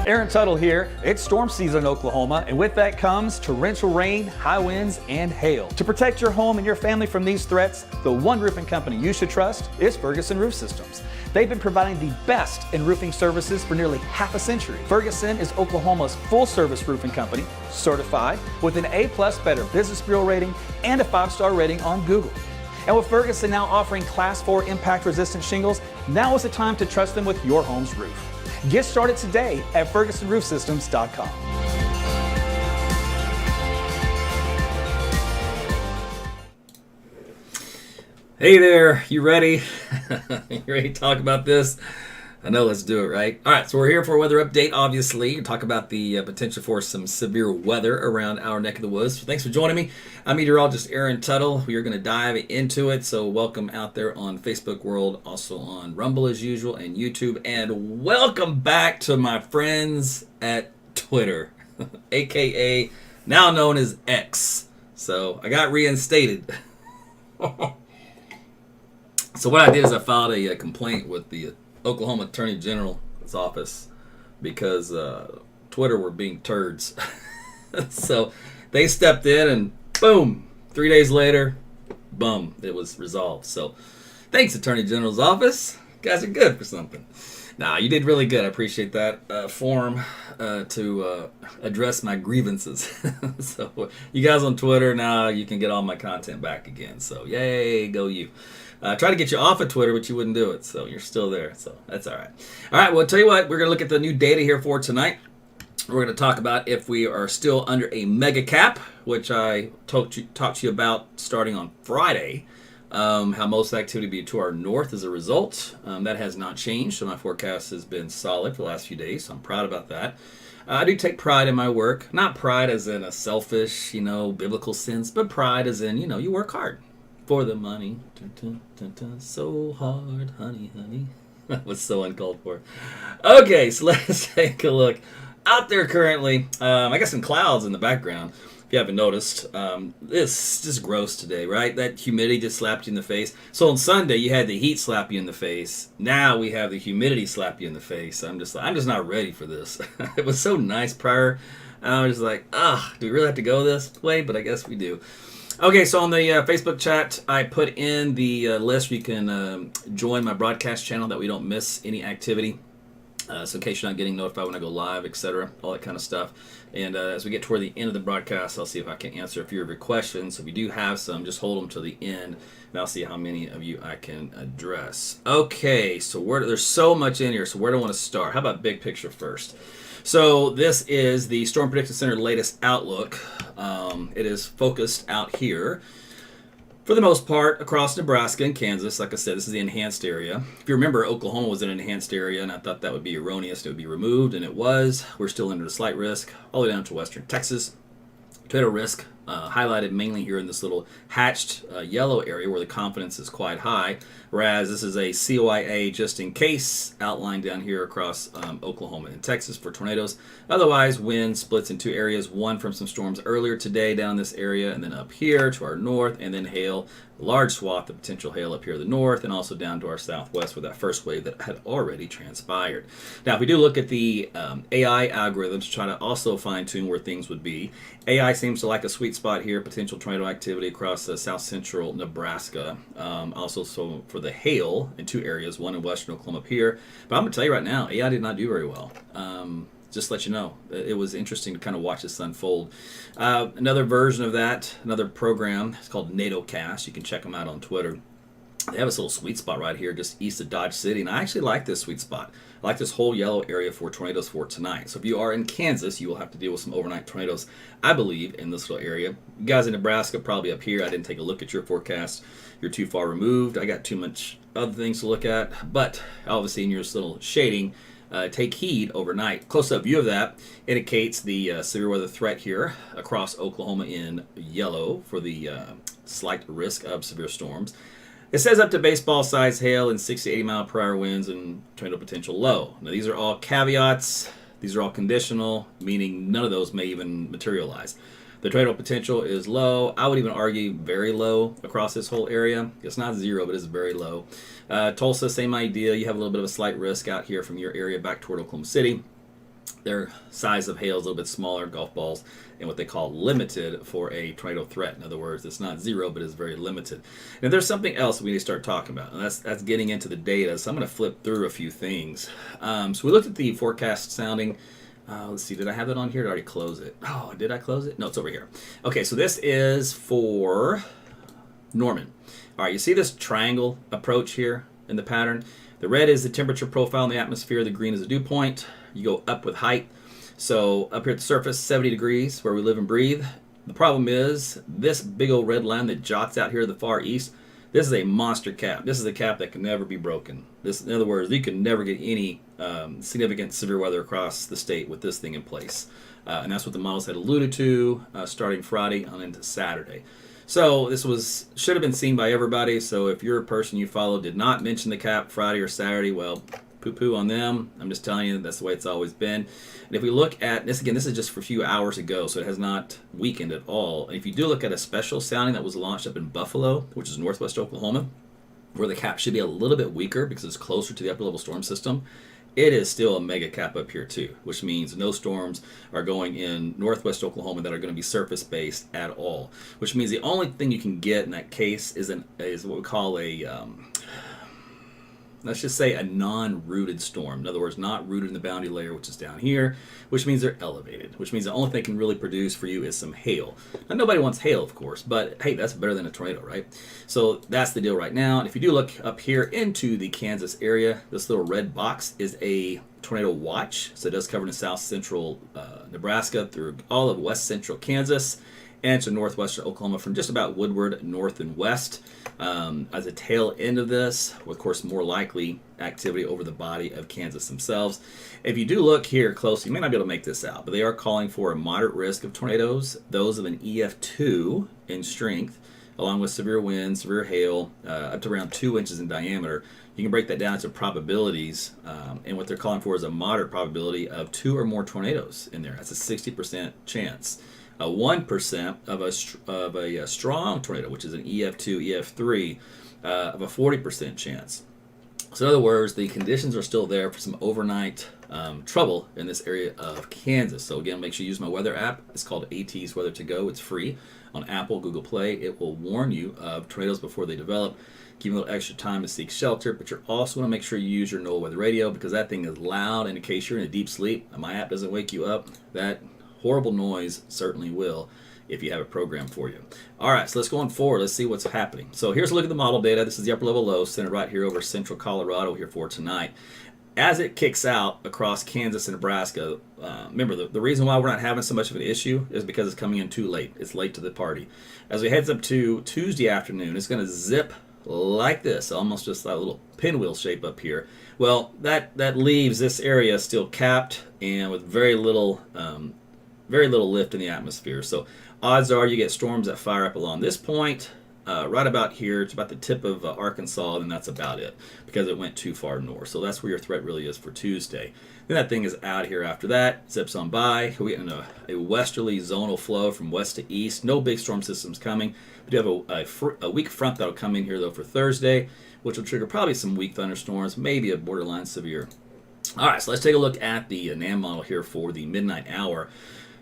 Aaron Tuttle here. It's storm season in Oklahoma, and with that comes torrential rain, high winds, and hail. To protect your home and your family from these threats, the one roofing company you should trust is Ferguson Roof Systems. They've been providing the best in roofing services for nearly half a century. Ferguson is Oklahoma's full-service roofing company, certified with an A+ Better Business Bureau rating and a 5-star rating on Google. And with Ferguson now offering Class 4 impact-resistant shingles, now is the time to trust them with your home's roof. Get started today at FergusonRoofSystems.com. Hey there, you ready? You ready to talk about this? I know, let's do it, right? All right, so we're here for a weather update, obviously. Talk about the potential for some severe weather around our neck of the woods. So thanks for joining me. I'm meteorologist Aaron Tuttle. We are going to dive into it, so welcome out there on Facebook World, also on Rumble as usual, and YouTube. And welcome back to my friends at Twitter, a.k.a. now known as X. So I got reinstated. So what I did is I filed a complaint with the Oklahoma Attorney General's office because Twitter were being turds. So they stepped in and boom, 3 days later, boom, it was resolved. So thanks, Attorney General's office. You guys are good for something. Nah, you did really good. I appreciate that form to address my grievances. So you guys on Twitter, now you can get all my content back again. So yay, go you. Try to get you off of Twitter, but you wouldn't do it, so you're still there, so that's all right. All right, well, I'll tell you what, we're going to look at the new data here for tonight. We're going to talk about if we are still under a mega cap, which I talked to you about starting on Friday, how most activity will be to our north as a result. That has not changed, so my forecast has been solid for the last few days, so I'm proud about that. I do take pride in my work, not pride as in a selfish, biblical sense, but pride as in, you work hard. For the money, dun, dun, dun, dun, so hard, honey, honey. That was so uncalled for. Okay, so let's take a look. Out there currently, I got some clouds in the background. If you haven't noticed, this is just gross today, right? That humidity just slapped you in the face. So on Sunday, you had the heat slap you in the face. Now we have the humidity slap you in the face. I'm just not ready for this. It was so nice prior. I was just like, do we really have to go this way? But I guess we do. Okay, so on the Facebook chat, I put in the list where you can join my broadcast channel that we don't miss any activity. So in case you're not getting notified when I go live, etc., all that kind of stuff. And as we get toward the end of the broadcast, I'll see if I can answer a few of your questions. So if you do have some, just hold them to the end, and I'll see how many of you I can address. Okay, so there's so much in here, so where do I want to start? How about big picture first? So this is the Storm Prediction Center latest outlook. It is focused out here, for the most part, across Nebraska and Kansas. Like I said, this is the enhanced area. If you remember, Oklahoma was an enhanced area, and I thought that would be erroneous. It would be removed, and it was. We're still under a slight risk, all the way down to western Texas. Tornado risk highlighted mainly here in this little hatched yellow area where the confidence is quite high, whereas this is a COIA just in case outlined down here across Oklahoma and Texas for tornadoes. Otherwise, wind splits in two areas, one from some storms earlier today down this area, and then up here to our north, and then hail, large swath of potential hail up here to the north, and also down to our southwest with that first wave that had already transpired. Now, if we do look at the AI algorithms, try to also fine-tune where things would be. AI seems to like a sweet spot here, potential tornado activity across south central Nebraska. Also, so for the hail in two areas, one in western Oklahoma up here. But I'm going to tell you right now, AI did not do very well. Just to let you know, it was interesting to kind of watch this unfold. Another version of that, another program, it's called NATOcast. You can check them out on Twitter. They have this little sweet spot right here just east of Dodge City, and I actually like this sweet spot. I like this whole yellow area for tornadoes for tonight. So if you are in Kansas, you will have to deal with some overnight tornadoes, I believe, in this little area. You guys in Nebraska, probably up here. I didn't take a look at your forecast. You're too far removed. I got too much other things to look at. But obviously in your little shading, take heed overnight. Close-up view of that indicates the severe weather threat here across Oklahoma in yellow for the slight risk of severe storms. It says up to baseball-sized hail and 60 to 80 mile per hour winds and tornado potential low. Now these are all caveats. These are all conditional, meaning none of those may even materialize. The tornado potential is low. I would even argue very low across this whole area. It's not zero, but it's very low. Tulsa, same idea. You have a little bit of a slight risk out here from your area back toward Oklahoma City. Their size of hail is a little bit smaller, golf balls, and what they call limited for a tornado threat. In other words, it's not zero, but it's very limited. And there's something else we need to start talking about, and that's getting into the data. So I'm going to flip through a few things. So we looked at the forecast sounding. Let's see, did I have it on here? Did I already close it? Oh, did I close it? No, it's over here. Okay, so this is for Norman. All right, you see this triangle approach here in the pattern? The red is the temperature profile in the atmosphere. The green is the dew point. You go up with height. So up here at the surface, 70 degrees, where we live and breathe. The problem is this big old red line that jots out here to the far east, this is a monster cap. This is a cap that can never be broken. This, in other words, you can never get any significant severe weather across the state with this thing in place. And that's what the models had alluded to starting Friday on into Saturday. So this should have been seen by everybody. So if you're a person you follow did not mention the cap Friday or Saturday, well, poo-poo on them. I'm just telling you that's the way it's always been. And if we look at this again, this is just for a few hours ago, so it has not weakened at all. And if you do look at a special sounding that was launched up in Buffalo, which is northwest Oklahoma, where the cap should be a little bit weaker because it's closer to the upper level storm system, it is still a mega cap up here too, which means no storms are going in northwest Oklahoma that are going to be surface based at all. Which means the only thing you can get in that case is what we call a let's just say a non-rooted storm. In other words, not rooted in the boundary layer, which is down here, which means they're elevated, which means the only thing they can really produce for you is some hail. Now, nobody wants hail, of course, but hey, that's better than a tornado, right? So that's the deal right now. And if you do look up here into the Kansas area, this little red box is a tornado watch. So it does cover in south central Nebraska through all of west central Kansas and to northwestern Oklahoma from just about Woodward north and west. As a tail end of this, with, of course, more likely activity over the body of Kansas themselves. If you do look here closely, you may not be able to make this out, but they are calling for a moderate risk of tornadoes, those of an EF2 in strength, along with severe winds, severe hail, up to around 2 inches in diameter. You can break that down into probabilities, and what they're calling for is a moderate probability of 2 or more tornadoes in there. That's a 60% chance. 1% of a strong tornado, which is an EF2, EF3, of a 40% chance. So in other words, the conditions are still there for some overnight trouble in this area of Kansas. So again, make sure you use my weather app. It's called AT's Weather to Go. It's free on Apple, Google Play. It will warn you of tornadoes before they develop. Give you a little extra time to seek shelter, but you also want to make sure you use your NOAA weather radio because that thing is loud, and in case you're in a deep sleep, my app doesn't wake you up, that horrible noise certainly will if you have a program for you. All right, so let's go on forward. Let's see what's happening. So here's a look at the model data. This is the upper level low centered right here over central Colorado here for tonight. As it kicks out across Kansas and Nebraska, remember the reason why we're not having so much of an issue is because it's coming in too late. It's late to the party. As we heads up to Tuesday afternoon, it's going to zip like this, almost just a little pinwheel shape up here. Well, that leaves this area still capped and with very little lift in the atmosphere. So odds are you get storms that fire up along this point, right about here. It's about the tip of Arkansas, and that's about it because it went too far north. So that's where your threat really is for Tuesday. Then that thing is out here after that, zips on by. We get into a westerly zonal flow from west to east. No big storm systems coming. We do have a weak front that'll come in here, though, for Thursday, which will trigger probably some weak thunderstorms, maybe a borderline severe. All right, so let's take a look at the NAM model here for the midnight hour.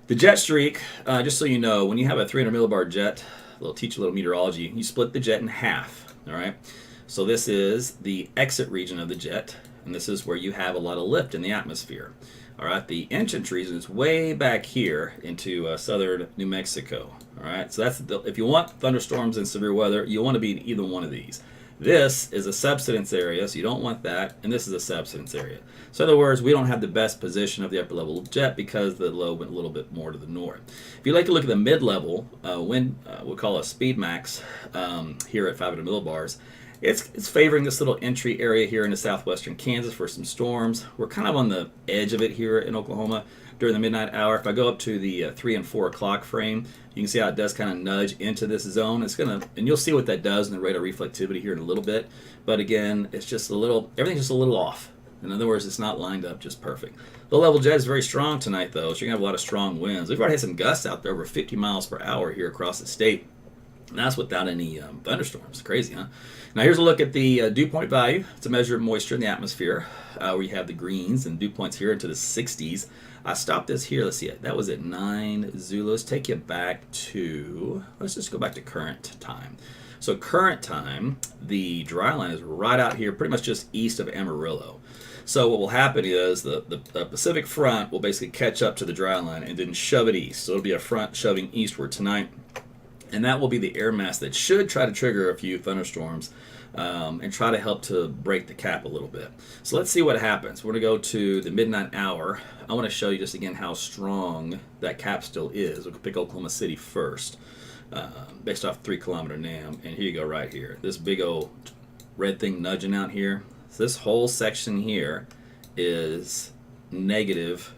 The jet streak, just so you know, when you have a 300 millibar jet, teach a little meteorology, you split the jet in half, all right? So this is the exit region of the jet, and this is where you have a lot of lift in the atmosphere, all right? The entrance region is way back here into southern New Mexico, all right? So if you want thunderstorms and severe weather, you want to be in either one of these. This is a subsidence area, so you don't want that, and this is a subsidence area. So in other words, we don't have the best position of the upper level jet because the low went a little bit more to the north. If you like to look at the mid-level wind, we'll call a speed max here at 500 millibars, it's favoring this little entry area here into southwestern Kansas for some storms. We're kind of on the edge of it here in Oklahoma during the midnight hour. If I go up to the 3 and 4 o'clock frame, you can see how it does kind of nudge into this zone. It's gonna, and you'll see what that does in the rate of reflectivity here in a little bit. But again, it's just everything's just a little off. In other words, it's not lined up just perfect. Low level jet is very strong tonight, though, so you're gonna have a lot of strong winds. We've already had some gusts out there over 50 miles per hour here across the state. And that's without any thunderstorms. Crazy, huh? Now here's a look at the dew point value. It's a measure of moisture in the atmosphere. We have the greens and dew points here into the 60s. I stopped this here. Let's see it. That was at 9 Zulu. Let's take you back to, let's just go back to current time. So current time, the dry line is right out here, pretty much just east of Amarillo. So what will happen is the Pacific front will basically catch up to the dry line and then shove it east. So it'll be a front shoving eastward tonight. And that will be the air mass that should try to trigger a few thunderstorms and try to help to break the cap a little bit. So let's see what happens. We're going to go to the midnight hour. I want to show you just again how strong that cap still is. We'll pick Oklahoma City first, based off 3 kilometer NAM. And here you go right here. This big old red thing nudging out here. So this whole section here is negative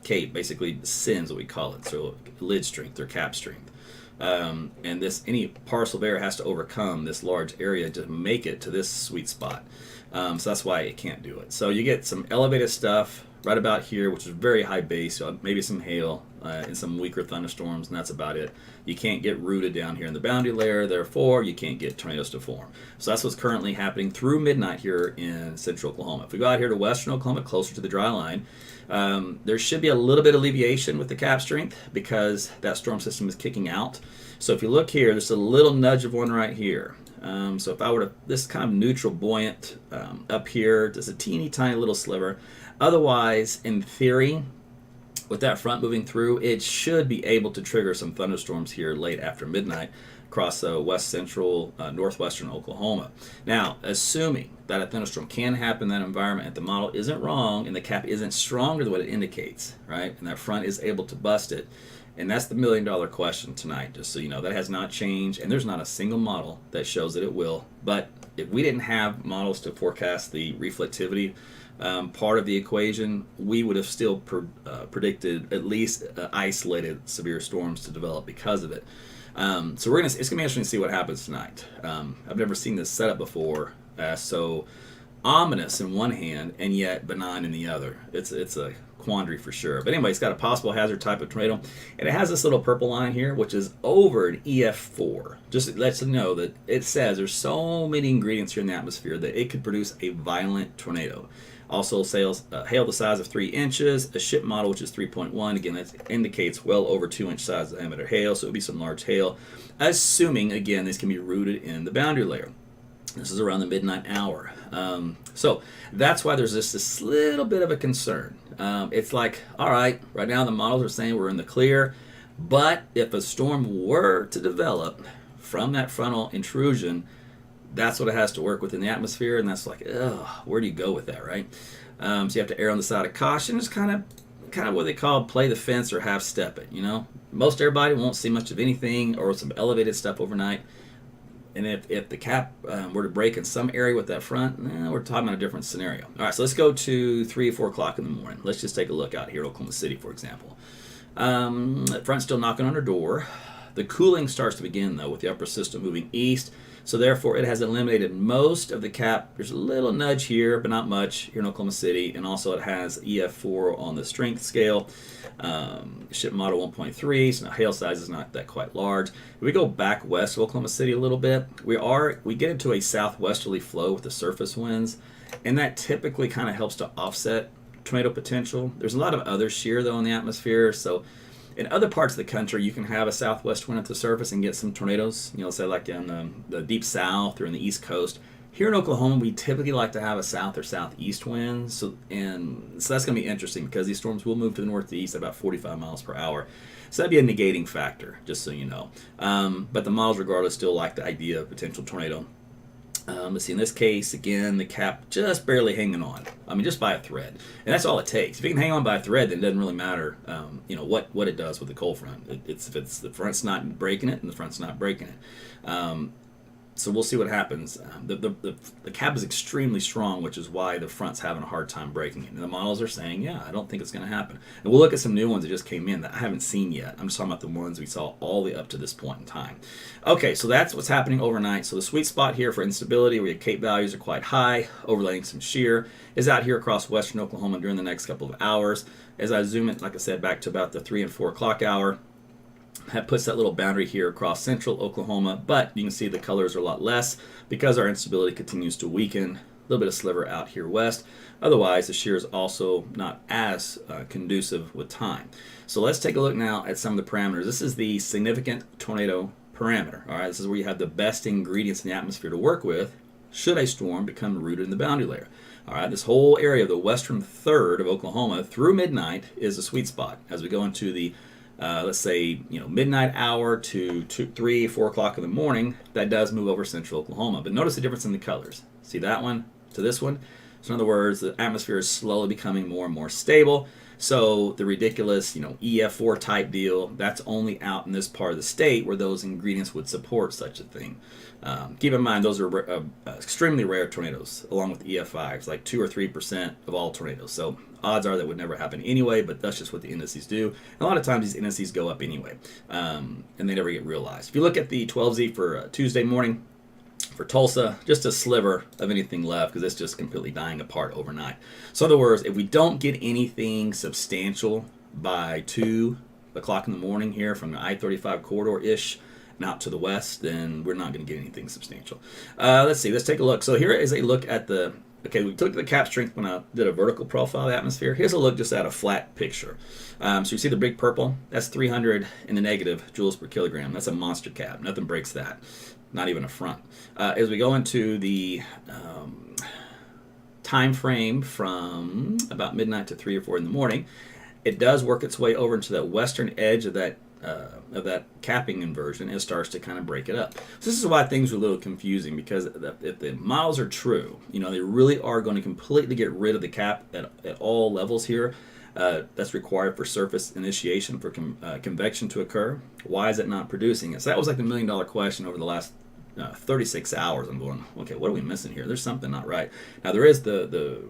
CAPE, basically SINs, what we call it. So lid strength or cap strength. And this any parcel of air has to overcome this large area to make it to this sweet spot. So that's why it can't do it. So you get some elevated stuff right about here, which is very high base, maybe some hail and some weaker thunderstorms, and that's about it. You can't get rooted down here in the boundary layer, therefore you can't get tornadoes to form. So that's what's currently happening through midnight here in central Oklahoma. If we go out here to western Oklahoma, closer to the dry line, there should be a little bit of alleviation with the cap strength because that storm system is kicking out. So if you look here, there's a little nudge of one right here. So if I were to, this kind of neutral buoyant up here, just a teeny tiny little sliver. Otherwise, in theory, with that front moving through, it should be able to trigger some thunderstorms here late after midnight across west central, northwestern Oklahoma. Now, assuming that a thunderstorm can happen in that environment and the model isn't wrong and the cap isn't stronger than what it indicates, right? And that front is able to bust it. And that's the $1 million question tonight, just so you know. That has not changed, and there's not a single model that shows that it will. But if we didn't have models to forecast the reflectivity part of the equation, we would have still predicted at least isolated severe storms to develop because of it. So it's going to be interesting to see what happens tonight. I've never seen this setup before, so ominous in one hand and yet benign in the other. It's a quandary for sure. But anyway, it's got a possible hazard type of tornado, and it has this little purple line here, which is over an EF4. Just lets you know that it says there's so many ingredients here in the atmosphere that it could produce a violent tornado. Also hail the size of 3 inches, a ship model which is 3.1. Again, that indicates well over 2-inch size diameter hail, so it would be some large hail, assuming, again, this can be rooted in the boundary layer. This is around the midnight hour. So that's why there's this little bit of a concern. It's like, all right now the models are saying we're in the clear, but if a storm were to develop from that frontal intrusion, that's what it has to work with in the atmosphere, and that's like, where do you go with that, right? So you have to err on the side of caution. It's kind of what they call play the fence or half step it, you know? Most everybody won't see much of anything or some elevated stuff overnight. And if the cap were to break in some area with that front, we're talking about a different scenario. All right, so let's go to 3 or 4 o'clock in the morning. Let's just take a look out here at Oklahoma City, for example. The front's still knocking on our door. The cooling starts to begin, though, with the upper system moving east. So therefore, it has eliminated most of the cap. There's a little nudge here, but not much here in Oklahoma City. And also it has EF4 on the strength scale. Ship model 1.3, so now hail size is not that quite large. If we go back west of Oklahoma City a little bit, we get into a southwesterly flow with the surface winds. And that typically kind of helps to offset tornado potential. There's a lot of other shear, though, in the atmosphere. So in other parts of the country, you can have a southwest wind at the surface and get some tornadoes, say like in the deep south or in the east coast. Here in Oklahoma, we typically like to have a south or southeast wind, so that's going to be interesting because these storms will move to the northeast at about 45 miles per hour. So that'd be a negating factor, just so you know. But the models, regardless, still like the idea of potential tornado. Let's see, in this case, again, the cap just barely hanging on. I mean, just by a thread. And that's all it takes. If you can hang on by a thread, then it doesn't really matter, what it does with the cold front. If the front's not breaking it, and the front's not breaking it. So we'll see what happens. The cap is extremely strong, which is why the front's having a hard time breaking it. And the models are saying, I don't think it's going to happen. And we'll look at some new ones that just came in that I haven't seen yet. I'm just talking about the ones we saw all the way up to this point in time. Okay, so that's what's happening overnight. So the sweet spot here for instability, where your CAPE values are quite high, overlaying some shear, is out here across western Oklahoma during the next couple of hours. As I zoom in, like I said, back to about the 3 and 4 o'clock hour, That puts that little boundary here across central Oklahoma, but you can see the colors are a lot less because our instability continues to weaken. A little bit of sliver out here west. Otherwise, the shear is also not as conducive with time. So let's take a look now at some of the parameters. This is the significant tornado parameter. All right, this is where you have the best ingredients in the atmosphere to work with should a storm become rooted in the boundary layer. All right, this whole area of the western third of Oklahoma through midnight is a sweet spot. As we go into the let's say midnight hour to 2, 3, 4 o'clock in the morning, that does move over central Oklahoma. But notice the difference in the colors. See that one to this one? So in other words, the atmosphere is slowly becoming more and more stable. So the ridiculous, EF4 type deal, that's only out in this part of the state where those ingredients would support such a thing. Keep in mind, those are extremely rare tornadoes, along with EF5s, like 2 or 3% of all tornadoes. So odds are that would never happen anyway, but that's just what the indices do. And a lot of times these indices go up anyway, and they never get realized. If you look at the 12Z for Tuesday morning, for Tulsa, just a sliver of anything left because it's just completely dying apart overnight. So in other words, if we don't get anything substantial by 2 o'clock in the morning here from the I-35 corridor-ish and out to the west, then we're not going to get anything substantial. Let's see. Let's take a look. So here is a look at the, okay, we took the cap strength when I did a vertical profile of the atmosphere. Here's a look just at a flat picture. So you see the big purple? That's 300 in the negative joules per kilogram. That's a monster cap. Nothing breaks that. Not even a front. As we go into the time frame from about midnight to 3 or 4 in the morning, it does work its way over into that western edge of that capping inversion and starts to kind of break it up. So this is why things are a little confusing, because if the models are true, they really are going to completely get rid of the cap at all levels here. That's required for surface initiation for convection to occur. Why is it not producing it? So that was like the $1 million question over the last 36 hours. I'm going, okay, what are we missing here? There's something not right. Now there is the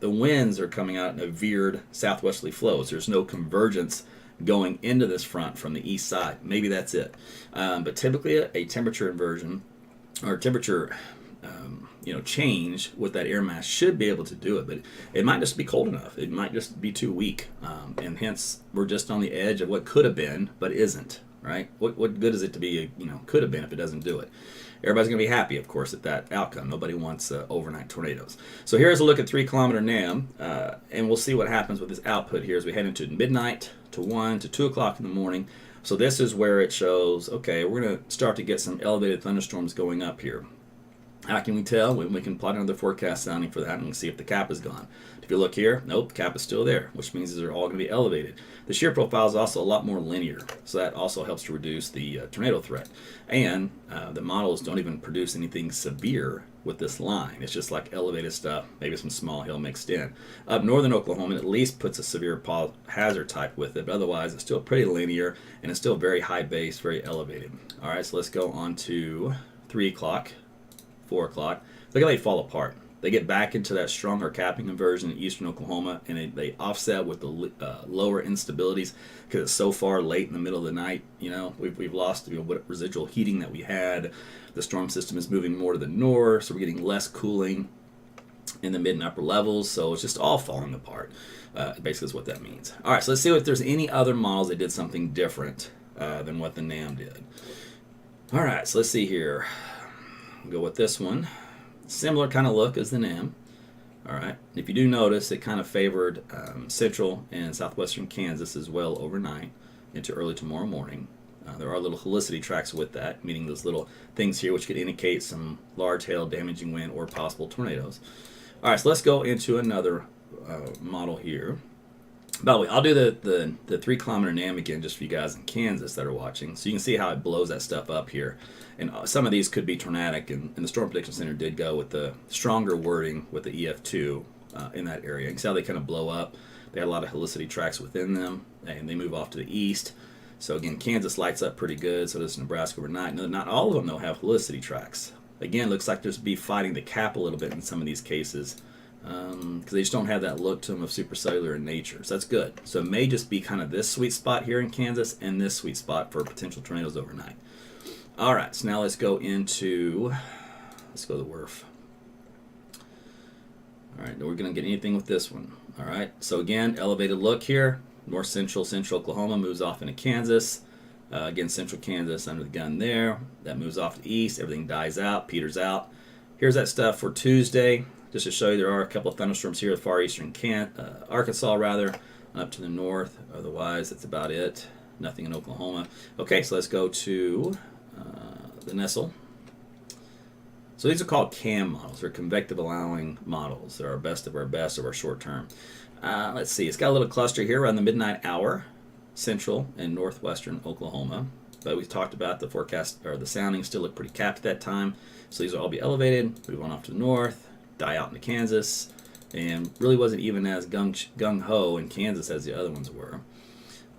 winds are coming out in a veered southwesterly flows. There's no convergence going into this front from the east side. Maybe that's it. But typically a temperature inversion or temperature change with that air mass should be able to do it, but it might just be cold enough. It might just be too weak, and hence we're just on the edge of what could have been but isn't. Right? What good is it to be could have been if it doesn't do it? Everybody's going to be happy, of course, at that outcome. Nobody wants overnight tornadoes. So here's a look at 3 kilometer NAM, and we'll see what happens with this output here as we head into midnight to 1 to 2 o'clock in the morning. So this is where it shows, okay, we're going to start to get some elevated thunderstorms going up here. How can we tell? We can plot another forecast sounding for that and see if the cap is gone. If you look here, nope, cap is still there, which means they're all going to be elevated. The shear profile is also a lot more linear, so that also helps to reduce the tornado threat. And the models don't even produce anything severe with this line. It's just like elevated stuff, maybe some small hail mixed in. Up northern Oklahoma, it at least puts a severe hazard type with it, but otherwise it's still pretty linear, and it's still very high base, very elevated. All right, so let's go on to 3 o'clock. 4 o'clock. Look how they fall apart. They get back into that stronger capping inversion in eastern Oklahoma, and they offset with the lower instabilities because it's so far late in the middle of the night. We've lost what residual heating that we had. The storm system is moving more to the north, so we're getting less cooling in the mid and upper levels. So it's just all falling apart. Basically, is what that means. All right, so let's see if there's any other models that did something different than what the NAM did. All right, so let's see here. Go with this one. Similar kind of look as the NAM. All right. If you do notice, it kind of favored central and southwestern Kansas as well overnight into early tomorrow morning. There are little helicity tracks with that, meaning those little things here which could indicate some large hail, damaging wind, or possible tornadoes. All right, so let's go into another model here. By the way, I'll do the 3 kilometer NAM again just for you guys in Kansas that are watching, so you can see how it blows that stuff up here. And some of these could be tornadic, and the Storm Prediction Center did go with the stronger wording with the EF2 in that area. You can see how they kind of blow up. They had a lot of helicity tracks within them, and they move off to the east. So again, Kansas lights up pretty good, so does Nebraska overnight. No, not all of them, though, have helicity tracks. Again, looks like there's be fighting the cap a little bit in some of these cases, because they just don't have that look to them of supercellular in nature. So that's good. So it may just be kind of this sweet spot here in Kansas and this sweet spot for potential tornadoes overnight. All right, so now let's go to the WRF. All right, we're going to get anything with this one. All right, so again, elevated look here. North central Oklahoma moves off into Kansas. Again, central Kansas under the gun there. That moves off to east. Everything dies out, peters out. Here's that stuff for Tuesday. Just to show you, there are a couple of thunderstorms here, far eastern Arkansas, rather, up to the north. Otherwise, that's about it. Nothing in Oklahoma. Okay, so let's go to the Nessel. So these are called CAM models, or convective allowing models. They're our best of our short term. Let's see, it's got a little cluster here around the midnight hour, central and northwestern Oklahoma. But we talked about the forecast, or the sounding still look pretty capped at that time. So these will all be elevated, move on off to the north, die out into Kansas, and really wasn't even as gung-ho in Kansas as the other ones were.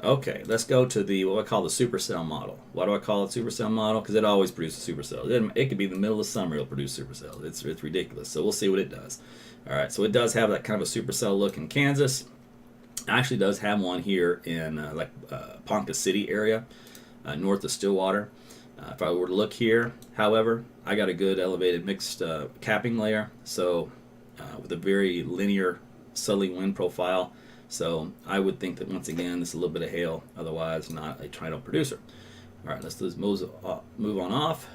Okay, let's go to the what I call the supercell model. Why do I call it supercell model? Because it always produces supercells. It could be the middle of summer, it'll produce supercells. It's ridiculous. So we'll see what it does. All right, so it does have that kind of a supercell look in Kansas. It actually does have one here in Ponca City area, north of Stillwater. If I were to look here, however, I got a good elevated mixed capping layer, so with a very linear southerly wind profile. So I would think that once again, this is a little bit of hail, otherwise not a tornado producer. All right, let's move on off.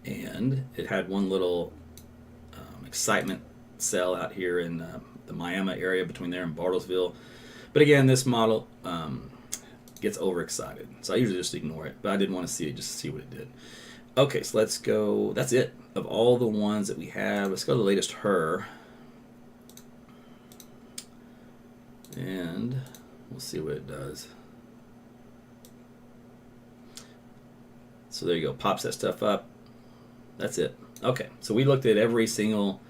And it had one little excitement cell out here in the Miami area between there and Bartlesville. But again, this model gets overexcited. So I usually just ignore it, but I did want to see it just to see what it did. Okay, so let's go. That's it of all the ones that we have. Let's go to the latest HER. And we'll see what it does. So there you go, pops that stuff up. That's it. Okay, so we looked at every single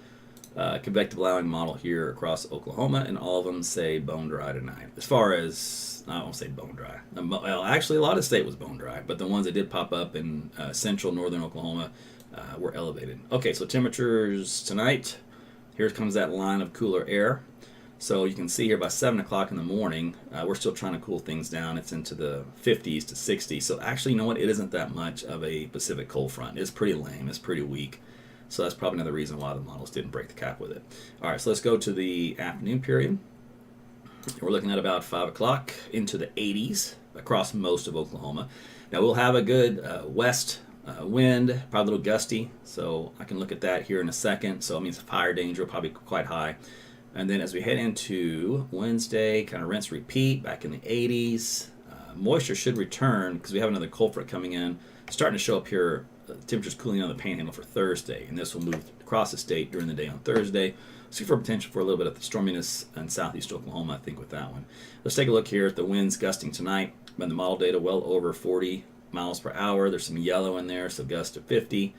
convective allowing model here across Oklahoma, and all of them say bone dry tonight. As far as, I won't say bone dry. Well, actually, a lot of state was bone dry, but the ones that did pop up in central northern Oklahoma were elevated. Okay, so temperatures tonight. Here comes that line of cooler air. So you can see here by 7 o'clock in the morning, we're still trying to cool things down. It's into the 50s to 60s. So actually, you know what? It isn't that much of a Pacific cold front. It's pretty lame. It's pretty weak. So that's probably another reason why the models didn't break the cap with it. All right, so let's go to the afternoon period. We're looking at about 5 o'clock into the 80s across most of Oklahoma. Now, we'll have a good west wind, probably a little gusty. So I can look at that here in a second. So it means fire danger, probably quite high. And then as we head into Wednesday, kind of rinse, repeat, back in the 80s. Moisture should return because we have another cold front coming in. Starting to show up here, temperatures cooling on the panhandle for Thursday. And this will move across the state during the day on Thursday. See for potential for a little bit of the storminess in southeast Oklahoma, I think, with that one. Let's take a look here at the winds gusting tonight. By the model data, well over 40 miles per hour. There's some yellow in there, so gust of 50.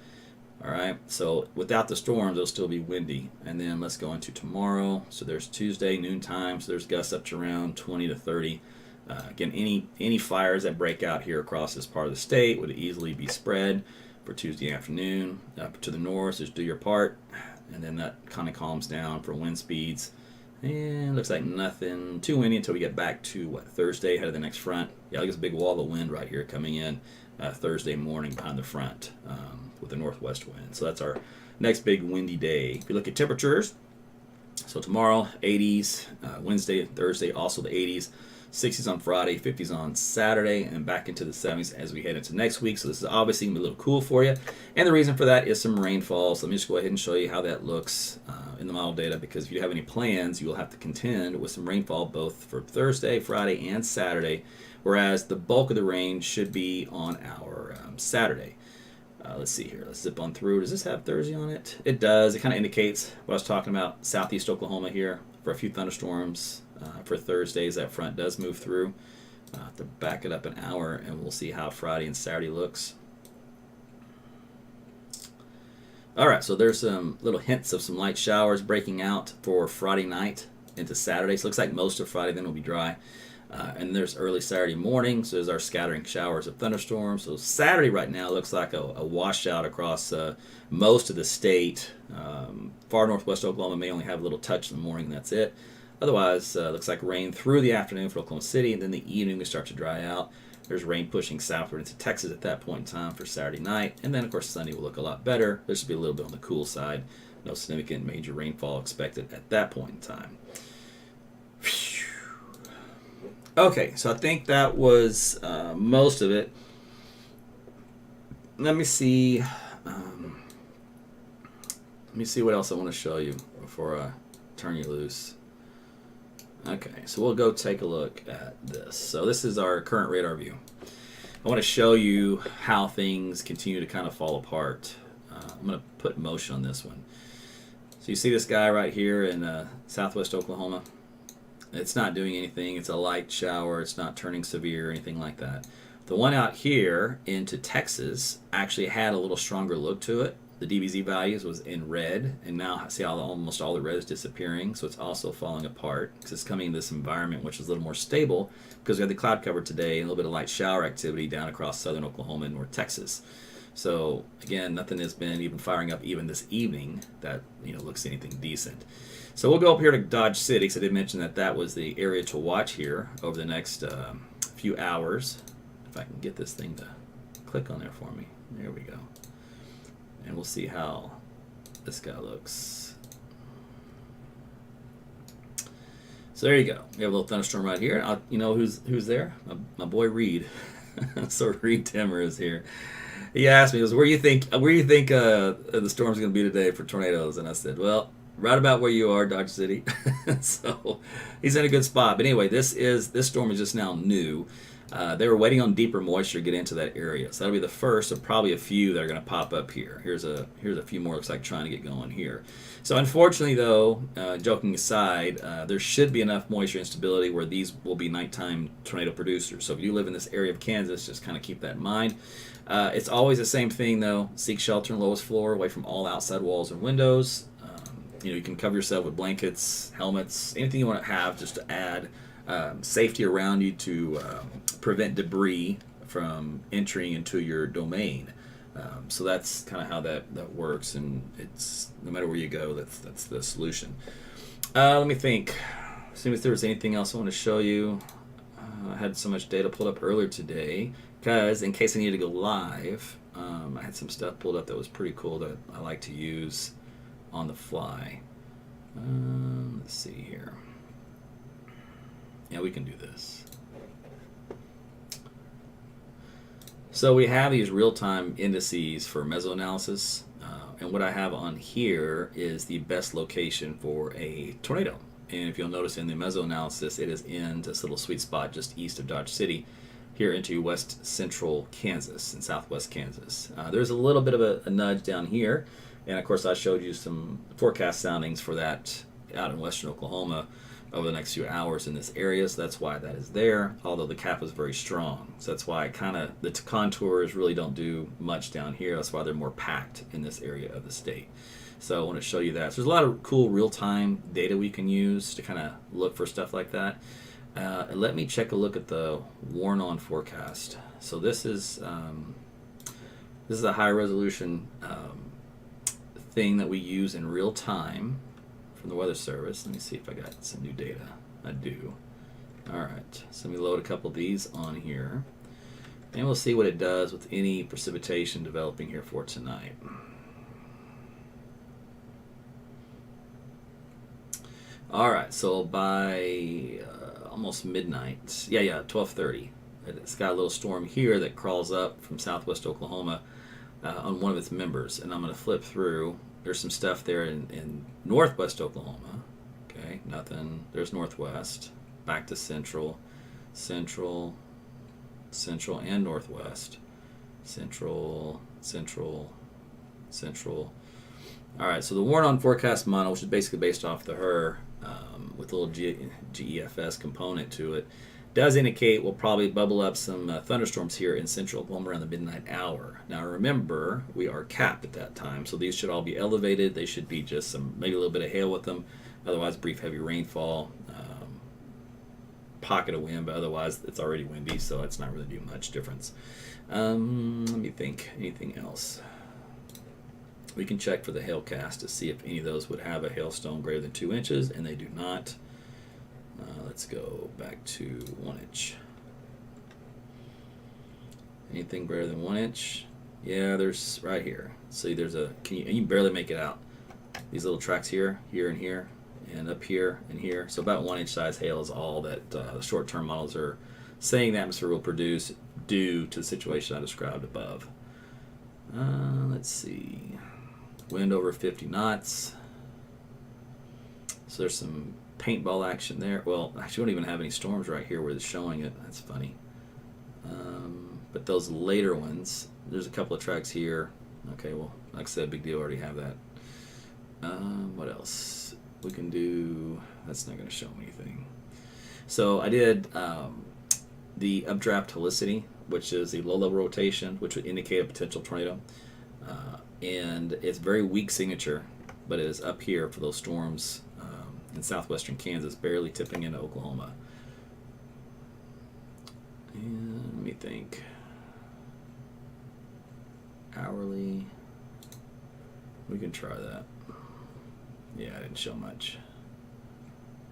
All right, so without the storms, it'll still be windy. And then let's go into tomorrow. So there's Tuesday, noontime, so there's gusts up to around 20 to 30. Again, any fires that break out here across this part of the state would easily be spread for Tuesday afternoon. Up to the north, just do your part. And then that kind of calms down for wind speeds. And looks like nothing too windy until we get back to Thursday, ahead of the next front. Yeah, look at this big wall of wind right here coming in Thursday morning behind the front. With a northwest wind. So that's our next big windy day. If you look at temperatures, so tomorrow 80s, Wednesday and Thursday also the 80s, 60s on Friday, 50s on Saturday, and back into the 70s as we head into next week. So this is obviously going to be a little cool for you. And the reason for that is some rainfall. So let me just go ahead and show you how that looks in the model data, because if you have any plans, you will have to contend with some rainfall both for Thursday, Friday, and Saturday, whereas the bulk of the rain should be on our Saturday. Let's see here. Let's zip on through. Does this have Thursday on it? It does. It kind of indicates what I was talking about, southeast Oklahoma here for a few thunderstorms for Thursdays. That front does move through. Have to back it up an hour, and we'll see how Friday and Saturday looks. All right, so there's some little hints of some light showers breaking out for Friday night into Saturday. So it looks like most of Friday then will be dry. And there's early Saturday morning, so there's our scattering showers of thunderstorms. So Saturday right now looks like a washout across most of the state. Far northwest Oklahoma may only have a little touch in the morning, and that's it. Otherwise, looks like rain through the afternoon for Oklahoma City, and then the evening we start to dry out. There's rain pushing southward into Texas at that point in time for Saturday night. And then, of course, Sunday will look a lot better. There should be a little bit on the cool side. No significant major rainfall expected at that point in time. Okay, so I think that was most of it. Let me see. Let me see what else I want to show you before I turn you loose. Okay, so we'll go take a look at this. So this is our current radar view. I want to show you how things continue to kind of fall apart. I'm going to put motion on this one. So you see this guy right here in southwest Oklahoma? It's not doing anything. It's a light shower. It's not turning severe or anything like that. The one out here into Texas actually had a little stronger look to it. The DBZ values was in red, and now see how almost all the red is disappearing, so it's also falling apart because it's coming in this environment which is a little more stable because we had the cloud cover today and a little bit of light shower activity down across southern Oklahoma and North Texas. So again, nothing has been even firing up even this evening that looks anything decent. So we'll go up here to Dodge City because I did mention that that was the area to watch here over the next few hours. If I can get this thing to click on there for me. There we go. And we'll see how this guy looks. So there you go. We have a little thunderstorm right here. You know who's there? My boy Reed. So Reed Timmer is here. He asked me, he goes, where do you think the storm's going to be today for tornadoes? And I said, well, right about where you are, Dodge City. So he's in a good spot. But anyway, this storm is just now new. They were waiting on deeper moisture to get into that area. So that'll be the first of probably a few that are going to pop up here. Here's a few more, looks like trying to get going here. So unfortunately though, joking aside, there should be enough moisture and stability where these will be nighttime tornado producers. So if you live in this area of Kansas, just kind of keep that in mind. It's always the same thing though. Seek shelter in the lowest floor, away from all outside walls and windows. You can cover yourself with blankets, helmets, anything you want to have just to add safety around you to prevent debris from entering into your domain. So that's kind of how that works, and it's no matter where you go, that's the solution. Let me think. See if there was anything else I want to show you. I had so much data pulled up earlier today because in case I needed to go live, I had some stuff pulled up that was pretty cool that I like to use on the fly. Let's see here. Yeah, we can do this. So we have these real-time indices for mesoanalysis, and what I have on here is the best location for a tornado. And if you'll notice in the mesoanalysis, it is in this little sweet spot just east of Dodge City, here into west central Kansas and southwest Kansas. There's a little bit of a nudge down here, and of course I showed you some forecast soundings for that out in western Oklahoma over the next few hours in this area, so that's why that is there, although the cap is very strong. So that's why the contours really don't do much down here. That's why they're more packed in this area of the state. So I want to show you that. So there's a lot of cool real-time data we can use to kind of look for stuff like that. And let me check a look at the worn-on forecast. So this is a high-resolution thing that we use in real time from the Weather Service. Let me see if I got some new data. I do. Alright, so let me load a couple of these on here, and we'll see what it does with any precipitation developing here for tonight. Alright, so by almost midnight, 12:30, it's got a little storm here that crawls up from southwest Oklahoma on one of its members, and I'm going to flip through. There's some stuff there in northwest Oklahoma. Okay, nothing. There's northwest. Back to central, and northwest. Central. All right, so the worn-on forecast model, which is basically based off the HER with a little GEFS component to it, does indicate we'll probably bubble up some thunderstorms here in central Oklahoma around the midnight hour. Now remember, we are capped at that time, so these should all be elevated. They should be just maybe a little bit of hail with them, otherwise brief heavy rainfall, pocket of wind, but otherwise it's already windy, so it's not really doing much difference. Let me think, anything else? We can check for the hailcast to see if any of those would have a hailstone greater than 2 inches, and they do not. Let's go back to 1 inch. Anything greater than 1 inch? Yeah, there's right here. See, there's you can barely make it out. These little tracks here, and here. and up here and here. So about 1 inch size hail is all that short-term models are saying the atmosphere will produce due to the situation I described above. Let's see. Wind over 50 knots. So there's some paintball action there. Well, actually, we don't even have any storms right here where it's showing it. That's funny. But those later ones, there's a couple of tracks here. Okay, well, like I said, big deal. Already have that. What else? We can do. That's not going to show me anything. So I did the updraft helicity, which is the low-level rotation, which would indicate a potential tornado. And it's very weak signature, but it is up here for those storms in southwestern Kansas, barely tipping into Oklahoma. And let me think. Hourly. We can try that. Yeah, I didn't show much.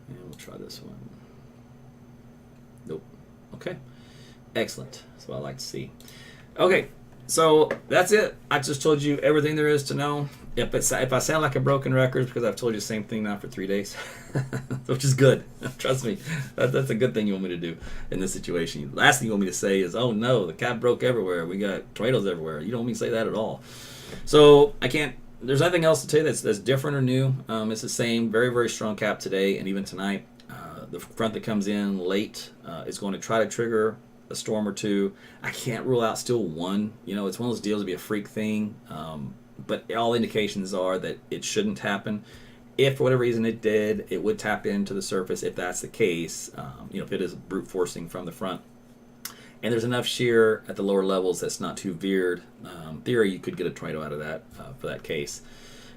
And we'll try this one. Nope. Okay. Excellent. That's what I like to see. Okay. So that's it. I just told you everything there is to know. If I sound like a broken record, because I've told you the same thing now for 3 days, which is good. Trust me, that's a good thing you want me to do in this situation. Last thing you want me to say is, oh no, the cap broke everywhere. We got tornadoes everywhere. You don't want me to say that at all. So I can't. There's nothing else to tell you that's different or new. It's the same, very, very strong cap today and even tonight. The front that comes in late is going to try to trigger a storm or two. I can't rule out still one. You know, it's one of those deals to be a freak thing. But all indications are that it shouldn't happen. If for whatever reason it did, it would tap into the surface if that's the case. If it is brute forcing from the front. And there's enough shear at the lower levels that's not too veered. Theory, you could get a tornado out of that for that case.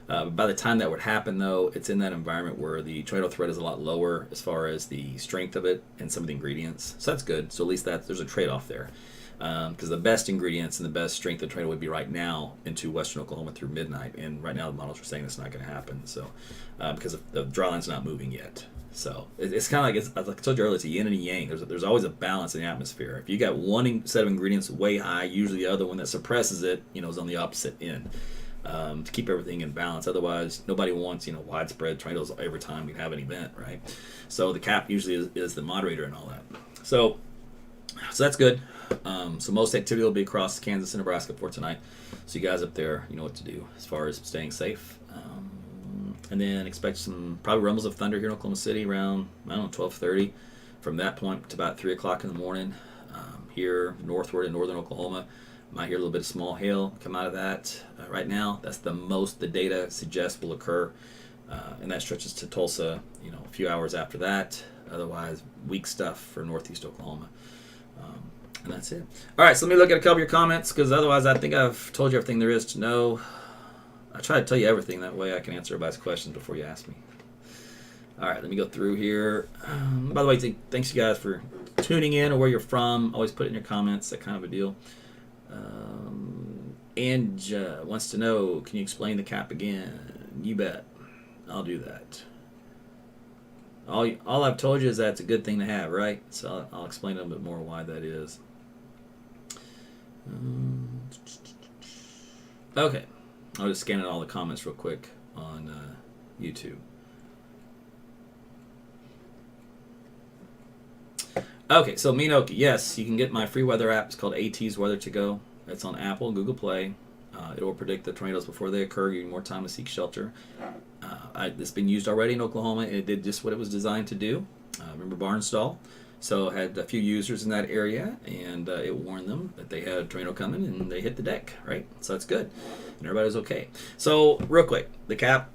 By the time that would happen, though, it's in that environment where the tornado threat is a lot lower as far as the strength of it and some of the ingredients. So that's good. So at least there's a trade-off there. Because the best ingredients and the best strength of the tornado would be right now into western Oklahoma through midnight. And right now the models are saying that's not going to happen. So because the draw line's not moving yet. So it's kind of like, like I told you earlier, it's a yin and a yang. There's always a balance in the atmosphere. If you got one set of ingredients way high, usually the other one that suppresses it, is on the opposite end. To keep everything in balance. Otherwise, nobody wants, widespread tornadoes every time we have an event, right? So the cap usually is the moderator and all that. So that's good. So most activity will be across Kansas and Nebraska for tonight. So you guys up there, you know what to do as far as staying safe. And then expect some probably rumbles of thunder here in Oklahoma City around, 12:30. From that point to about 3 o'clock in the morning. Here northward in northern Oklahoma. Might hear a little bit of small hail come out of that right now. That's the most the data suggests will occur. And that stretches to Tulsa, a few hours after that. Otherwise, weak stuff for northeast Oklahoma. And that's it. All right, so let me look at a couple of your comments, because otherwise I think I've told you everything there is to know. I try to tell you everything. That way I can answer everybody's questions before you ask me. All right, let me go through here. By the way, thanks you guys for tuning in or where you're from. Always put it in your comments, that kind of a deal. Ange wants to know, can you explain the cap again? You bet. I'll do that. All I've told you is that it's a good thing to have, right? So I'll explain a little bit more why that is. Okay. I'll just scan all the comments real quick on YouTube. Okay, so Minoki, yes, you can get my free weather app. It's called AT's Weather to Go. It's on Apple and Google Play. It will predict the tornadoes before they occur, give you more time to seek shelter. It's been used already in Oklahoma, and it did just what it was designed to do. Remember Barnstall? So I had a few users in that area, and it warned them that they had a tornado coming, and they hit the deck, right? So that's good, and everybody was okay. So real quick, the cap.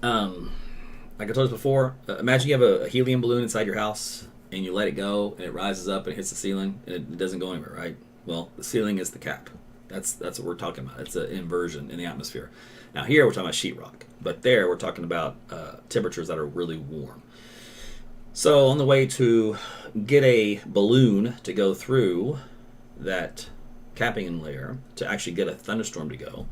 Like I told you before, imagine you have a helium balloon inside your house, and you let it go, and it rises up and it hits the ceiling, and it doesn't go anywhere, right? Well, the ceiling is the cap. That's what we're talking about. It's an inversion in the atmosphere. Now here we're talking about sheetrock, but there we're talking about temperatures that are really warm. So on the way to get a balloon to go through that capping layer to actually get a thunderstorm to go,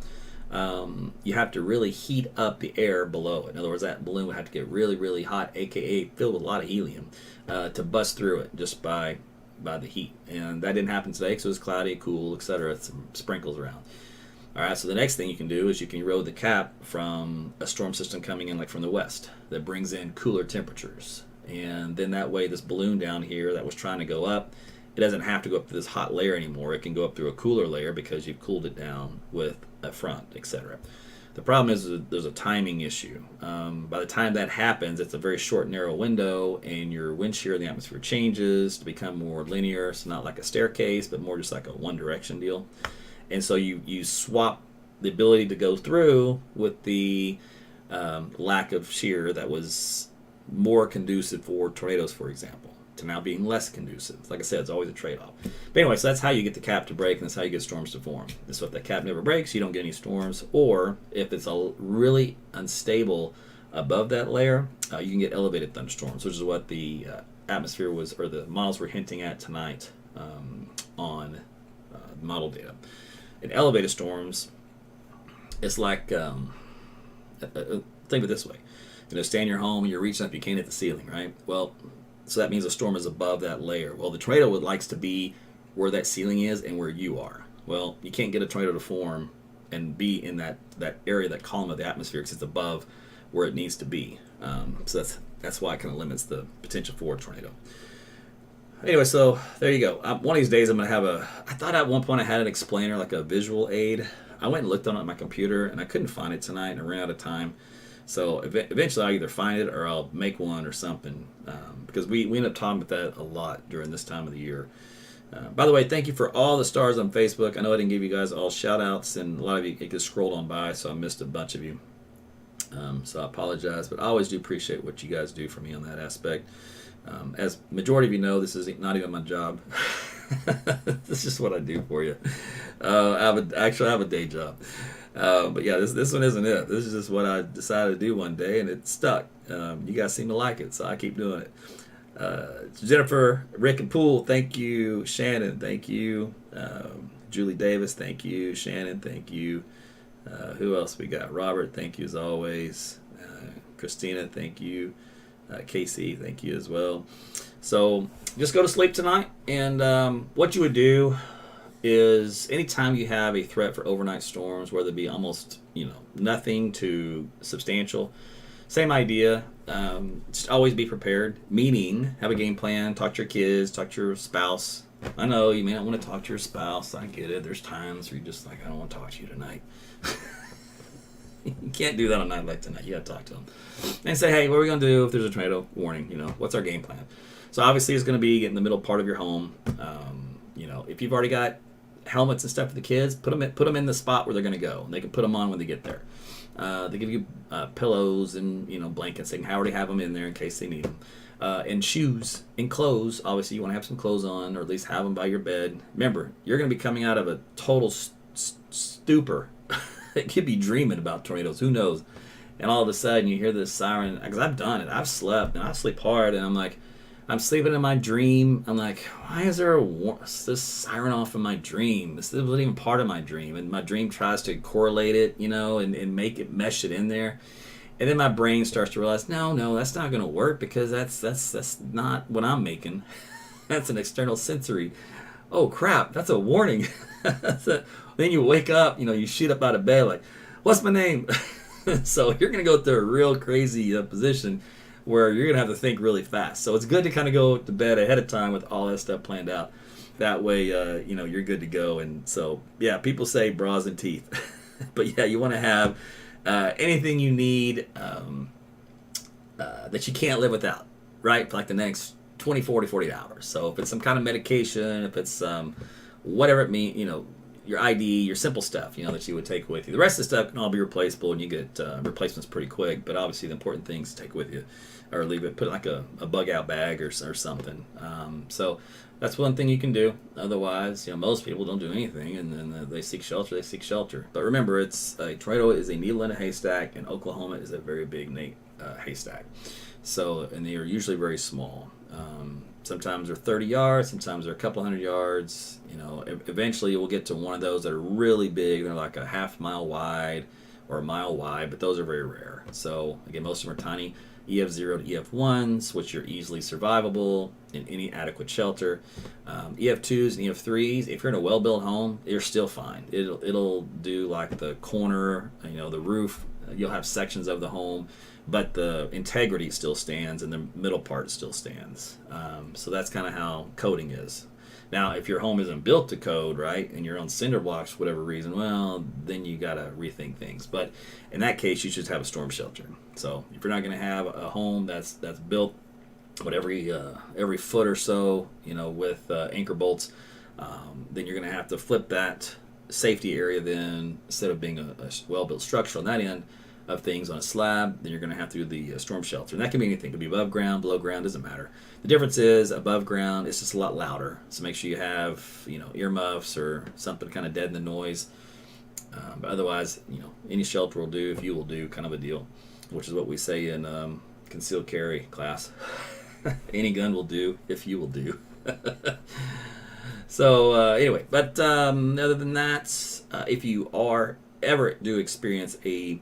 you have to really heat up the air below it. In other words, that balloon would have to get really, really hot, aka filled with a lot of helium, to bust through it just by the heat. And that didn't happen today because it was cloudy, cool, etc. Some sprinkles around. All right, so the next thing you can do is you can erode the cap from a storm system coming in like from the west that brings in cooler temperatures. And then that way this balloon down here that was trying to go up, it doesn't have to go up to this hot layer anymore. It can go up through a cooler layer because you've cooled it down with a front, etc. The problem is there's a timing issue. By the time that happens, it's a very short, narrow window, and your wind shear in the atmosphere changes to become more linear. So not like a staircase, but more just like a one-direction deal. And so you swap the ability to go through with the lack of shear that was more conducive for tornadoes, for example, to now being less conducive. Like I said, it's always a trade-off. But anyway, so that's how you get the cap to break, and that's how you get storms to form. And so if that cap never breaks, you don't get any storms. Or if it's a really unstable above that layer, you can get elevated thunderstorms, which is what the atmosphere was, or the models were hinting at tonight on model data. In elevated storms, it's like, think of it this way. Stay in your home and you're reaching up, you can't hit the ceiling, right? Well, so that means the storm is above that layer. Well, the tornado likes to be where that ceiling is and where you are. Well, you can't get a tornado to form and be in that area, that column of the atmosphere, because it's above where it needs to be. So that's why it kind of limits the potential for a tornado. Anyway, so there you go. One of these days I'm going to have I thought at one point I had an explainer, like a visual aid. I went and looked on it on my computer, and I couldn't find it tonight, and I ran out of time. So eventually I'll either find it or I'll make one or something, because we end up talking about that a lot during this time of the year. By the way, thank you for all the stars on Facebook. I know I didn't give you guys all shout outs, and a lot of you, it just scrolled on by, so I missed a bunch of you. So I apologize, but I always do appreciate what you guys do for me on that aspect. As majority of you know, this is not even my job. This is just what I do for you. I have a day job. But yeah, this one isn't it. This is just what I decided to do one day, and it stuck. You guys seem to like it, so I keep doing it. Jennifer, Rick, and Poole, thank you. Shannon, thank you. Julie Davis, thank you. Shannon, thank you. Who else we got? Robert, thank you as always. Christina, thank you. Casey, thank you as well. So just go to sleep tonight, and what you would do is anytime you have a threat for overnight storms, whether it be almost nothing to substantial, same idea. Just always be prepared, meaning have a game plan, talk to your kids, talk to your spouse. I know you may not want to talk to your spouse, I get it. There's times where you're just like, I don't want to talk to you tonight. You can't do that on a night like tonight. You got to talk to them and say, hey, what are we going to do if there's a tornado warning? What's our game plan? So obviously it's going to be in the middle part of your home. If you've already got helmets and stuff for the kids, put them in the spot where they're going to go, and they can put them on when they get there. They give you pillows and blankets. They can already have them in there in case they need them. And shoes and clothes. Obviously, you want to have some clothes on, or at least have them by your bed. Remember, you're going to be coming out of a total stupor. It could be dreaming about tornadoes. Who knows? And all of a sudden, you hear this siren. Because I've done it. I've slept, and I sleep hard, and I'm like, I'm sleeping in my dream. I'm like, why is there this siren off in my dream? This wasn't even part of my dream. And my dream tries to correlate it, and make it, mesh it in there. And then my brain starts to realize, no, that's not going to work, because that's not what I'm making. That's an external sensory. Oh, crap, that's a warning. Then you wake up, you shoot up out of bed like, what's my name? So you're going to go through a real crazy position where you're going to have to think really fast. So it's good to kind of go to bed ahead of time with all that stuff planned out. That way, you're good to go. And so, yeah, people say bras and teeth. But, yeah, you want to have anything you need that you can't live without, right? For like the next 24 to 48 hours. So if it's some kind of medication, if it's whatever it means, your ID, your simple stuff, that you would take with you. The rest of the stuff can all be replaceable, and you get replacements pretty quick. But obviously, the important things to take with you, or leave it, put it like a bug out bag or something. So that's one thing you can do. Otherwise, most people don't do anything, and then they seek shelter. They seek shelter. But remember, a tornado is a needle in a haystack, and Oklahoma is a very big haystack. So, and they are usually very small. Sometimes they're 30 yards, sometimes they're a couple hundred yards. Eventually you will get to one of those that are really big. They're like a half mile wide or a mile wide, but those are very rare. So again, most of them are tiny. EF0 to EF1s, which are easily survivable in any adequate shelter. EF2s and EF3s, if you're in a well-built home, you're still fine. It'll do like the corner, the roof. You'll have sections of the home, but the integrity still stands and the middle part still stands. So that's kind of how coding is. Now, if your home isn't built to code, right, and you're on cinder blocks for whatever reason, well, then you got to rethink things. But in that case, you should have a storm shelter. So if you're not going to have a home that's built, every foot or so, with anchor bolts, then you're going to have to flip that safety area. Then instead of being a well-built structure on that end of things on a slab, then you're going to have to do the storm shelter. And that can be anything. It could be above ground, below ground, doesn't matter. The difference is above ground, it's just a lot louder. So make sure you have, earmuffs or something kind of dead in the noise. But otherwise, any shelter will do if you will do, kind of a deal, which is what we say in concealed carry class. Any gun will do if you will do. So anyway, but other than that, if you ever do experience a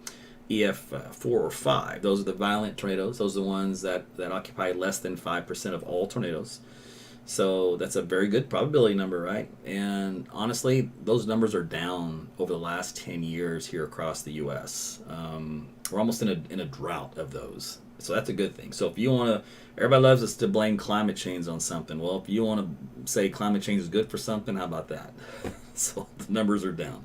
EF4 or 5, those are the violent tornadoes. Those are the ones that occupy less than 5% of all tornadoes. So that's a very good probability number, right? And honestly, those numbers are down over the last 10 years here across the U.S. We're almost in a drought of those. So that's a good thing. So if you want to, everybody loves us to blame climate change on something. Well, if you want to say climate change is good for something, how about that? So the numbers are down.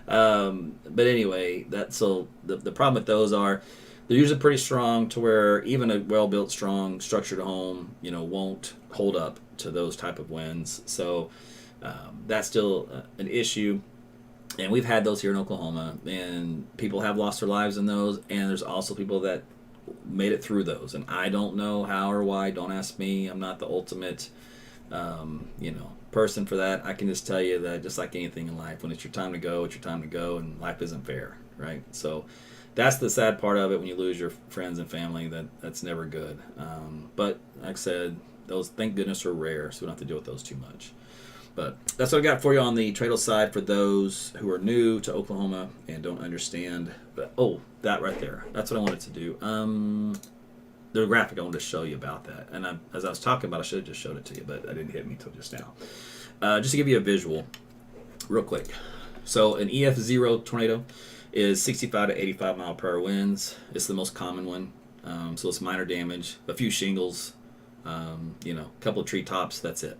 But anyway, the problem with those are they're usually pretty strong to where even a well-built, strong, structured home, won't hold up to those type of winds. So that's still an issue. And we've had those here in Oklahoma, and people have lost their lives in those. And there's also people that made it through those. And I don't know how or why. Don't ask me. I'm not the ultimate, person for that. I can just tell you that just like anything in life, when it's your time to go, it's your time to go, and life isn't fair, right? So that's the sad part of it when you lose your friends and family. That's never good. But like I said, those, thank goodness, are rare, so we don't have to deal with those too much. But that's what I got for you on the tornado side for those who are new to Oklahoma and don't understand. But that right there, that's what I wanted to do. The graphic I wanted to show you about that, and as I was talking about, I should have just showed it to you, but it didn't hit me until just now. Just to give you a visual, real quick. So an EF0 tornado is 65 to 85 mile per hour winds. It's the most common one. So it's minor damage, a few shingles, a couple of tree tops. That's it.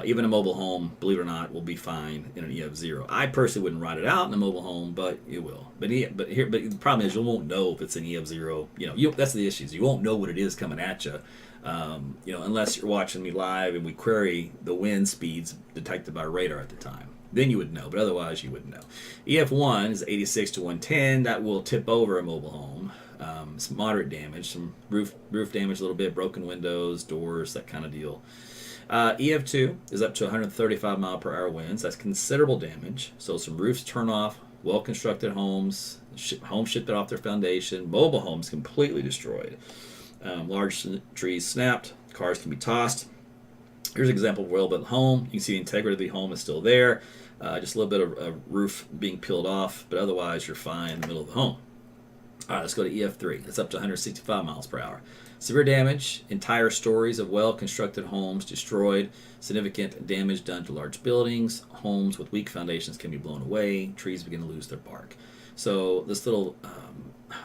Even a mobile home, believe it or not, will be fine in an EF0. I personally wouldn't ride it out in a mobile home, but it will. But the problem is you won't know if it's an EF0. That's the issues. You won't know what it is coming at you. Unless you're watching me live and we query the wind speeds detected by radar at the time. Then you would know, but otherwise you wouldn't know. EF1 is 86 to 110. That will tip over a mobile home. Some moderate damage, some roof damage a little bit, broken windows, doors, that kind of deal. EF2 is up to 135 mile per hour winds. That's considerable damage. So some roofs turn off, well-constructed homes, homes shifted off their foundation, mobile homes completely destroyed. Large trees snapped, cars can be tossed. Here's an example of a well-built home. You can see the integrity of the home is still there. Just a little bit of roof being peeled off, but otherwise you're fine in the middle of the home. All right, let's go to EF3. It's up to 165 miles per hour. Severe damage, entire stories of well-constructed homes destroyed, significant damage done to large buildings, homes with weak foundations can be blown away, trees begin to lose their bark. So this little,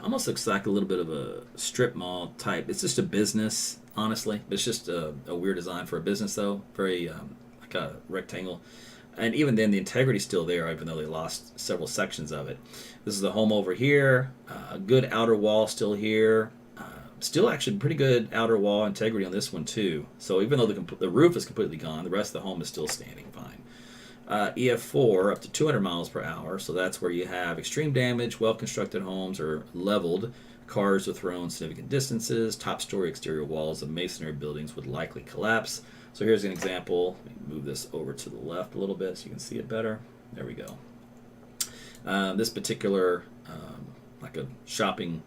almost looks like a little bit of a strip mall type. It's just a business, honestly. It's just a weird design for a business, though. Very like a rectangle. And even then, the integrity's still there, even though they lost several sections of it. This is the home over here. Good outer wall still here. Still actually pretty good outer wall integrity on this one too. So even though the roof is completely gone, the rest of the home is still standing fine. EF4 up to 200 miles per hour. So that's where you have extreme damage, well-constructed homes are leveled, cars are thrown significant distances, top-story exterior walls of masonry buildings would likely collapse. So here's an example. Let me move this over to the left a little bit so you can see it better. There we go. This particular, like a shopping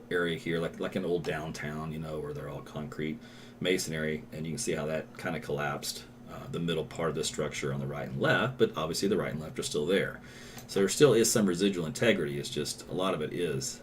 area here, like an old downtown, where they're all concrete masonry, and you can see how that kind of collapsed the middle part of the structure on the right and left, but obviously the right and left are still there. So there still is some residual integrity. It's just a lot of it is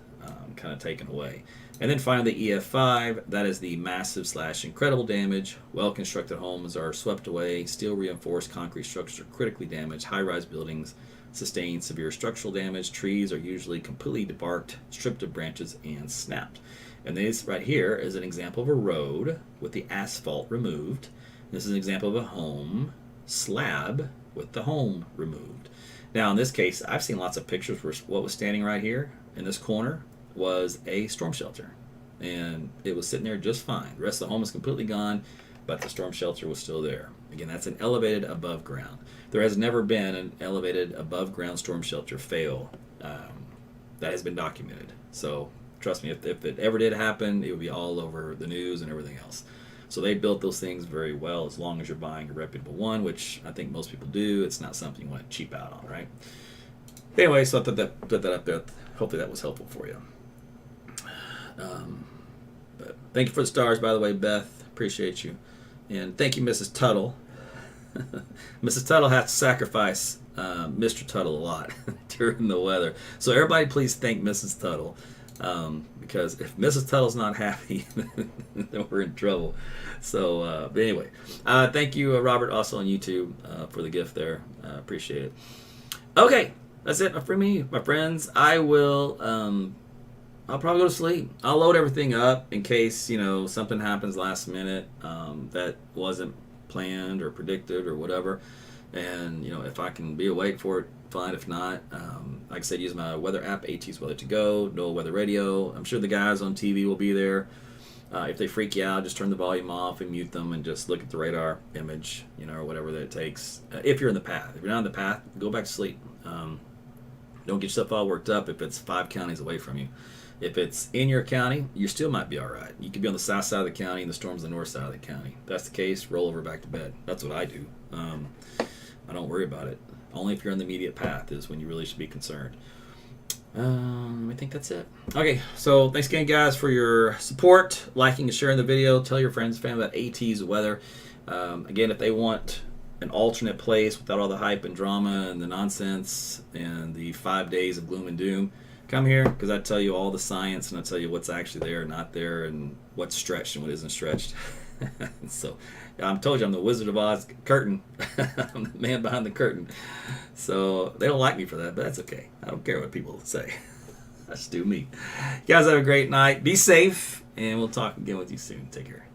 kind of taken away. And then finally, the EF5, that is the massive / incredible damage. Well-constructed homes are swept away. Steel-reinforced concrete structures are critically damaged. High-rise buildings sustain severe structural damage. Trees are usually completely debarked, stripped of branches, and snapped. And this right here is an example of a road with the asphalt removed. This is an example of a home slab with the home removed. Now, in this case, I've seen lots of pictures where what was standing right here in this corner was a storm shelter, and it was sitting there just fine. The rest of the home was completely gone, but the storm shelter was still there. Again, that's an elevated above ground. There has never been an elevated above ground storm shelter fail that has been documented. So trust me, if it ever did happen, it would be all over the news and everything else. So they built those things very well, as long as you're buying a reputable one, which I think most people do. It's not something you want to cheap out on, right? Anyway, so I thought that put that up there. Hopefully that was helpful for you. But thank you for the stars, by the way, Beth. Appreciate you. And thank you, Mrs. Tuttle. Mrs. Tuttle has to sacrifice Mr. Tuttle a lot during the weather. So everybody please thank Mrs. Tuttle. Because if Mrs. Tuttle's not happy, then we're in trouble. So, but anyway, thank you, Robert, also on YouTube, for the gift there. Appreciate it. Okay, that's it for me, my friends. I will, I'll probably go to sleep. I'll load everything up in case, something happens last minute that wasn't planned or predicted or whatever. And, if I can be awake for it, fine. If not, like I said, use my weather app, AT's Weather to Go, NOAA Weather Radio. I'm sure the guys on TV will be there. If they freak you out, just turn the volume off and mute them and just look at the radar image, or whatever that it takes. If you're in the path. If you're not in the path, go back to sleep. Don't get yourself all worked up if it's 5 counties away from you. If it's in your county, you still might be all right. You could be on the south side of the county and the storm's on the north side of the county. If that's the case, roll over back to bed. That's what I do. I don't worry about it. Only if you're in the immediate path is when you really should be concerned. I think that's it. Okay, so thanks again, guys, for your support, liking and sharing the video. Tell your friends and family about AT's weather. Again, if they want an alternate place without all the hype and drama and the nonsense and the 5 days of gloom and doom, come here, because I tell you all the science and I tell you what's actually there and not there and what's stretched and what isn't stretched. So I told you I'm the Wizard of Oz curtain. I'm the man behind the curtain. So they don't like me for that, but that's okay. I don't care what people say. That's do me. You guys have a great night. Be safe, and we'll talk again with you soon. Take care.